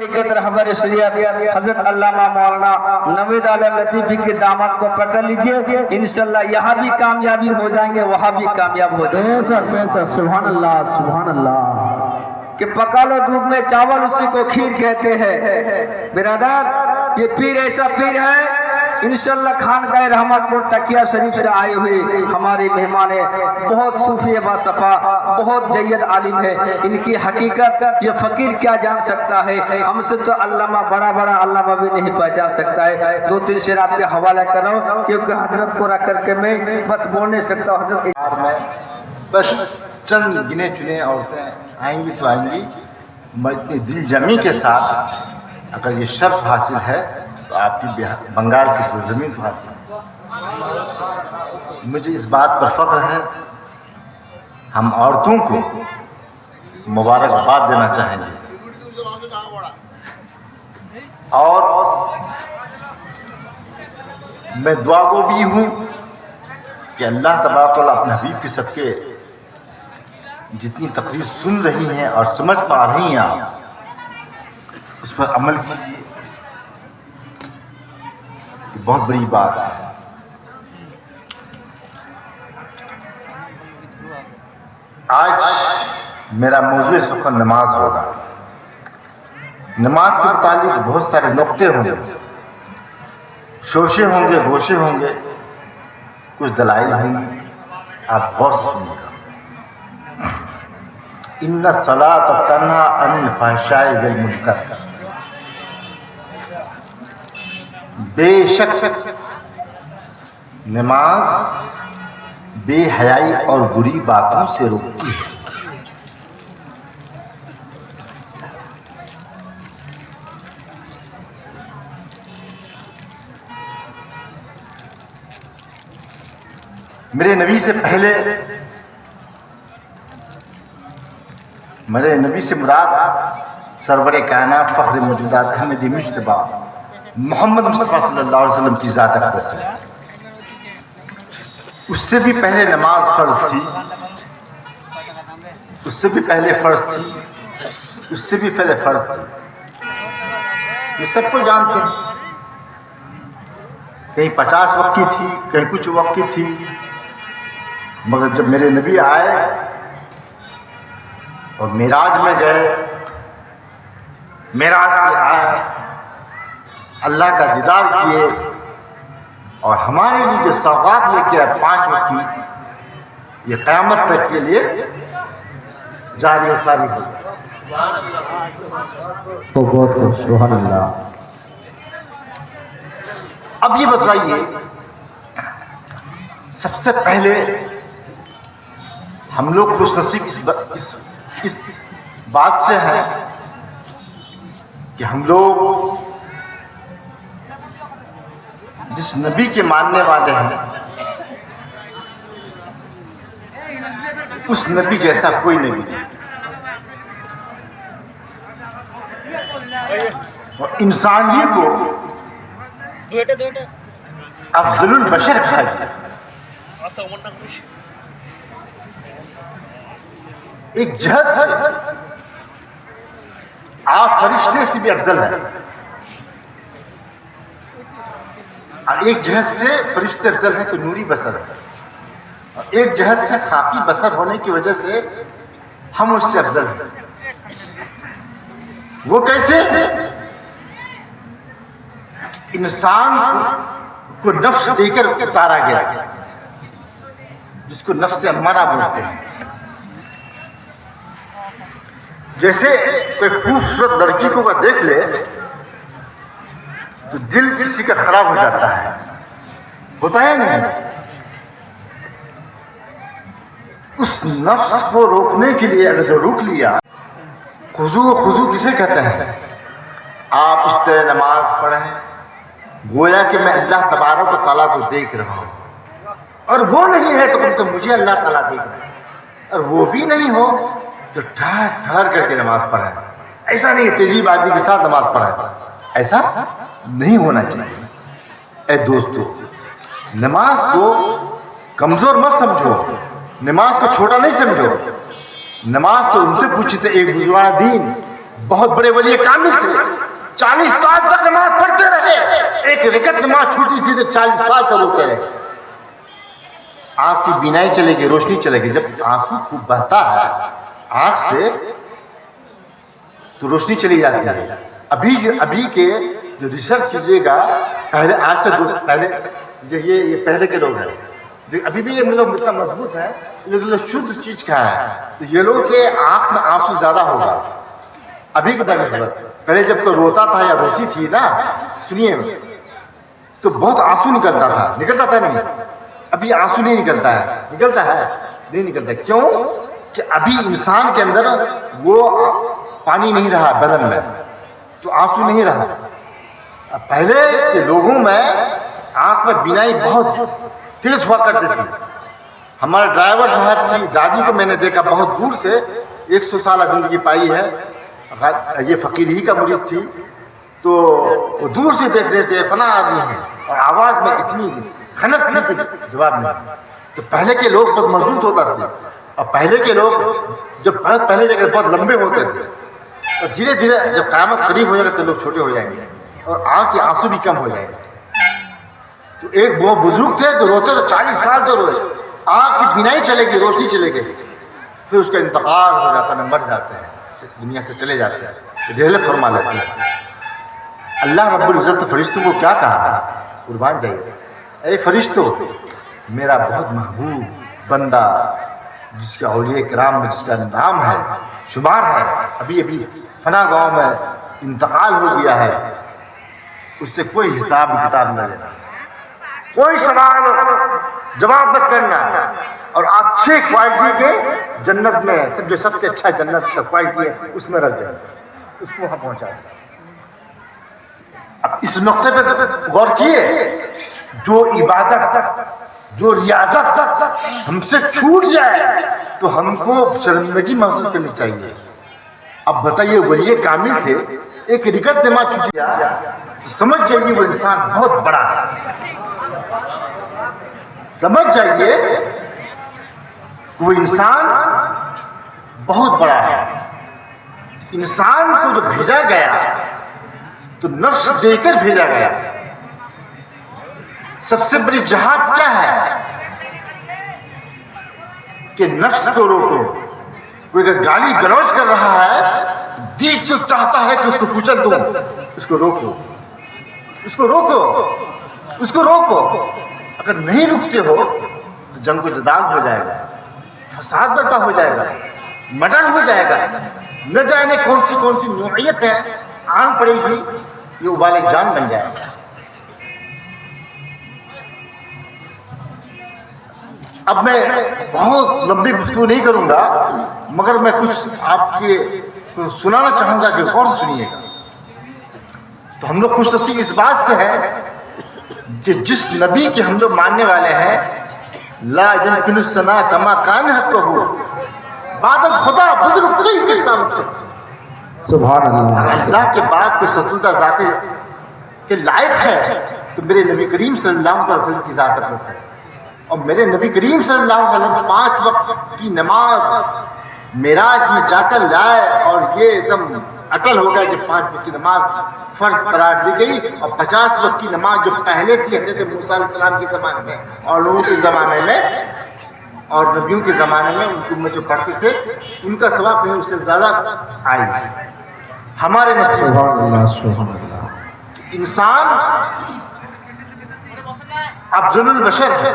निकट रहबर शरीयत हजरत अल्लामा मौलाना नवीद आलम लतीफी के दामन को पकड़ लीजिए, इंशाल्लाह यहाँ भी कामयाबी हो जाएंगे, वहाँ भी कामयाब हो जाएंगे। सुभान अल्लाह सुभान अल्लाह। कि पका लो दूध में चावल उसी को खीर कहते हैं। बिरादर, ये पीर ऐसा पीर है, इंशाल्लाह खानकाह रहमतपुर तकिया शरीफ से आए हुए हमारे मेहमान है, बहुत सूफी बासफा, बहुत जय्यद आलिम है। इनकी हकीकत ये फकीर क्या जान सकता है, हमसे तो अल्लामा बड़ा बड़ा अल्लामा भी नहीं पहचान सकता है। 2-3 शेर आपके हवाला कर रहा हूँ, क्योंकि हजरत को रख करके मैं बस बोल नहीं सकता। हजरत बस चंद गिने चुने औरतें आएंगी तो आएंगी, मैं इतनी दिल जमी के साथ अगर ये शर्फ हासिल है तो आपकी बंगाल की सरजमीन को हासिल है। मुझे इस बात पर फख्र है, हम औरतों को मुबारकबाद देना चाहेंगे और मैं दुआ गो भी हूँ कि अल्लाह तबारक व तआला अपने हबीब के सदके जितनी तकरीर सुन रही हैं और समझ पा रही हैं आप, उस पर अमल कीजिए। बहुत बड़ी बात है। आज मेरा मौजूद सुखन नमाज होगा। नमाज के मुतालिक बहुत सारे नुक्ते होंगे, शोशे होंगे, गोशे होंगे, कुछ दलाइल होंगी, आप गौर से सुनिएगा। इन्ना सलात तन्हा अनिल फहशाए वल मुनकर, बेशक नमाज बेहयाई और बुरी बातों से रोकती है। मेरे नबी से मुराद सरवर कायनात फ़ख्र मौजूदात अहमद मुज्तबा मोहम्मद मुस्तफ़ा सल्लल्लाहु अलैहि वसल्लम की ज़ात अक़दस है। उससे भी पहले नमाज फ़र्ज थी, उससे भी पहले फ़र्ज थी, उससे भी पहले फ़र्ज थी। ये सबको जानते हैं। कहीं 50 वक्त की थी, कहीं कुछ वक्त की थी, मगर जब मेरे नबी आए और मेराज में गए, मेराज से आए, अल्लाह का दीदार किए और हमारे लिए जो सौगात लेके आए 5 वक्त की, ये क़यामत तक के लिए जारी और सारी हो। तो बहुत खूब सुभान अल्लाह। अब ये बताइए, सबसे पहले हम लोग खुशनसीब इस बात से हैं कि हम लोग जिस नबी के मानने वाले हैं, उस नबी जैसा कोई नबी नहीं। और इंसानियत को अफजलुल बशर कहा गया। एक जहद से आप फरिश्ते से भी अफजल हैं, और एक जहद से फरिश्ते अफजल हैं तो नूरी बसर है, और एक जहद से खाकी बसर होने की वजह से हम उससे अफजल हैं। वो कैसे? इंसान को नफ्स देकर उतारा गया, जिसको नफ्स अम्मारा बोलते हैं। जैसे कोई खूबसूरत लड़की को अगर देख ले तो दिल किसी का खराब हो जाता है, होता है नहीं? उस नफ्स को रोकने के लिए अगर जो रोक लिया, खुजू किसे कहते हैं? आप इस तरह नमाज पढ़ें गोया कि मैं अल्लाह तबारक व तआला को देख रहा हूँ, और वो नहीं है तो कम से मुझे अल्लाह ताला देख रहा है, और वो भी नहीं हो तो ठहर करके नमाज पढ़ें। ऐसा नहीं तेजी बाजी के साथ नमाज पढ़ें, ऐसा नहीं होना चाहिए। ए दोस्तों, नमाज को कमज़ोर मत समझो, नमाज को छोटा नहीं समझो। नमाज तो उनसे पूछते एक बुजुर्ग दीन बहुत बड़े वली कामिल थे, 40 साल तक नमाज पढ़ते रहे, एक रकत नमाज छूटी थी तो 40 साल तक रोते रहे। आपकी बीनाई चलेगी, रोशनी चलेगी। जब आंसू खूब बहता है आंख से तो रोशनी चली जाती है। अभी के जो रिसर्च कीजिएगा, पहले आज से पहले ये पहले के लोग हैं, अभी भी ये लोग इतना मजबूत है, ये लोग शुद्ध चीज का है, तो ये लोग के आंख में आंसू ज्यादा होगा अभी के बनस्बत। पहले जब कोई रोता था या रोती थी ना, सुनिए, तो बहुत आंसू निकलता था नहीं। अभी आंसू नहीं निकलता है, नहीं निकलता। क्यों? कि अभी इंसान के अंदर वो पानी नहीं रहा बदन में, तो आंसू नहीं रहा। पहले के लोगों में आंख में बीनाई बहुत तेज हुआ करती थी। हमारे ड्राइवर साहब की दादी को मैंने देखा, बहुत दूर से 100 साल जिंदगी पाई है, ये फकीर ही का मुरीद थी, तो वो दूर से देख रहे थे, फना आदमी है, और आवाज में इतनी खनक थी कि जवाब नहीं। तो पहले के लोग बहुत मजबूत होता थे, और पहले के लोग जब पहले जगह बहुत लंबे होते थे, और धीरे धीरे जब क़यामत करीब हो जाएगा तो लोग छोटे हो जाएंगे और आँख के आंसू भी कम हो जाएंगे। तो एक वो बुजुर्ग थे तो रोते तो 40 साल तो रोए, आँख की बीनाई चलेगी, रोशनी चलेगी, फिर उसका इंतकाल हो जाता है, मर जाते हैं, दुनिया से चले जाते हैं, रहलत फरमा लेते हैं। अल्लाह रब्बुल इज़्ज़त ने फरिश्तों को क्या कहा? कुर्बान जाइए, ऐ फरिश्तों, मेरा बहुत महबूब बंदा जिसका औलिया किराम में जिसका नाम है, शुमार है, अभी फना गांव में इंतकाल हो गया है, उससे कोई हिसाब किताब न लेना, कोई सवाल जवाब मत करना, और अच्छे क्वालिटी के जन्नत में जो सबसे अच्छा जन्नत का क्वालिटी है उसमें रख जाए, उसको वहाँ पहुँचा दें। अब इस नुक्ते पे गौर किए, जो इबादत, जो रियाजत हमसे छूट जाए तो हमको शर्मिंदगी महसूस करनी चाहिए। अब बताइए, वली कामिल थे, एक रिकत नमाज छूट गया तो समझ जाइए वो इंसान बहुत बड़ा है, समझ जाइए वो इंसान बहुत बड़ा है। इंसान को जो भेजा गया तो नफ्स देकर भेजा गया। सबसे बड़ी जहाद क्या है? कि नफ्स को रोको। कोई अगर गाली गलौज कर रहा है, दिल तो चाहता है कि उसको कुचल दो, उसको रोको, उसको रोको, उसको रोको। अगर नहीं रुकते हो तो जंग को जदाल हो जाएगा, फसाद बर्पा हो जाएगा, मर्डर हो जाएगा, न जाने कौन सी नौइयत है आन पड़ेगी, ये उबाले जान बन जाएगा। अब मैं बहुत लंबी गुफ्तगू नहीं करूंगा, मगर मैं कुछ आपके सुनाना चाहूंगा कि गौर से सुनिएगा। तो हम लोग खुश नसीब इस बात से हैं कि जिस नबी के हम लोग मानने वाले हैं, ला यमकिनुस्सना कमा कान हक़्क़ुहु, बादस खुदा बुजुर्ग कोई किस्सा सुभान अल्लाह। अल्लाह के बाद कोई सतुदा जाते के लायक है तो मेरे नबी करीम सल्लल्लाहु अलैहि वसल्लम की ज़ात अक़दस है। और मेरे नबी करीम सल्लल्लाहु अलैहि वसल्लम 5 वक्त की नमाज मेराज में जाकर लाए, और ये एकदम अटल हो गया कि 5 वक्त की नमाज फर्ज करार दी गई, और 50 वक्त की नमाज जो पहले थी हज़रत मूसा अलैहिस्सलाम के ज़माने में और लोगों के ज़माने में और नबियों के ज़माने में उनको में जो पढ़ते थे, उनका सवाब नहीं उससे ज़्यादा आई हमारे नसीब। सुभान अल्लाह। इंसान अफज़लुल बशर है।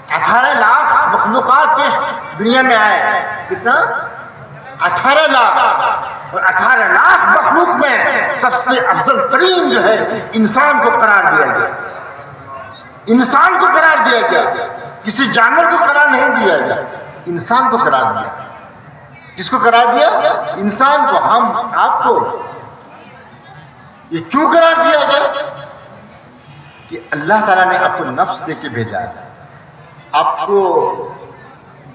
18 लाख मखलूक़ात पेश दुनिया में आए, कितना? 18 लाख, और 18 लाख मखलूक में सबसे अफजल तरीन जो है इंसान को करार दिया गया। इंसान को करार दिया गया, किसी जानवर को करार नहीं दिया गया, इंसान को करार दिया। किसको करार दिया? इंसान को, हम आपको। ये क्यों करार दिया गया? कि अल्लाह ताला ने आपको नफ्स दे के भेजा है, आपको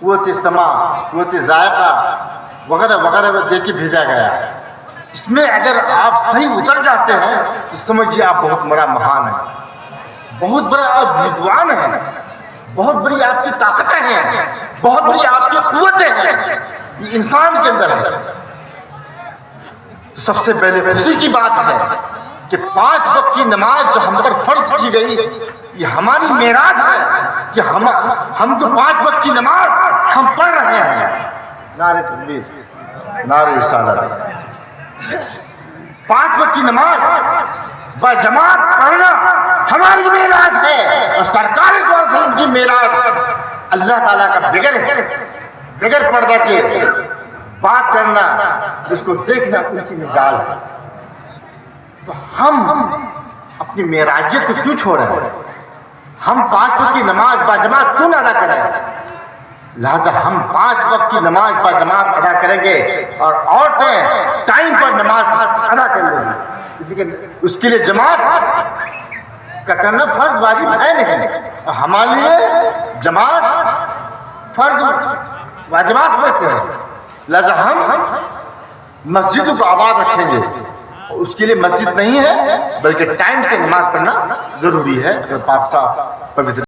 क़ुव्वत समा, क़ुव्वत ज़ायक़ा वगैरह वगैरह दे के भेजा गया है। इसमें अगर आप सही उतर जाते हैं तो समझिए आप बहुत बड़ा महान है, बहुत बड़ा आप विद्वान हैं, बहुत बड़ी आपकी ताकतें हैं, बहुत बड़ी आपकी क़ुव्वतें हैं, ये इंसान के अंदर है। तो सबसे पहले खुशी की बात है कि 5 वक्त की नमाज जो हम पर फर्ज की गई, ये हमारी मेराज है कि हम तो 5 वक्त की नमाज हम पढ़ रहे हैं। नारे तकबीर, नारे रिसालत। 5 वक्त की नमाज बजमात पढ़ना हमारी मेराज है, और सरकार की मेराज अल्लाह ताला का बगैर पर्दा के बात करना, जिसको देखना उनकी मिजाज है। तो हम अपनी मेराजियत को क्यों छोड़े? हम 5 वक्त की नमाज बाजमात क्यों अदा करें? लिहाजा हम 5 वक्त की नमाज बाजमात अदा करेंगे, और औरतें टाइम पर नमाज अदा कर लेंगी। उसके लिए जमात का करना फर्ज वाजिब है नहीं, हमारे लिए जमात फर्ज वाजिबात में से है। लिहाजा हम मस्जिदों को आबाद रखेंगे, उसके लिए मस्जिद नहीं है बल्कि टाइम से नमाज पढ़ना जरूरी है। पाक साहब पवित्र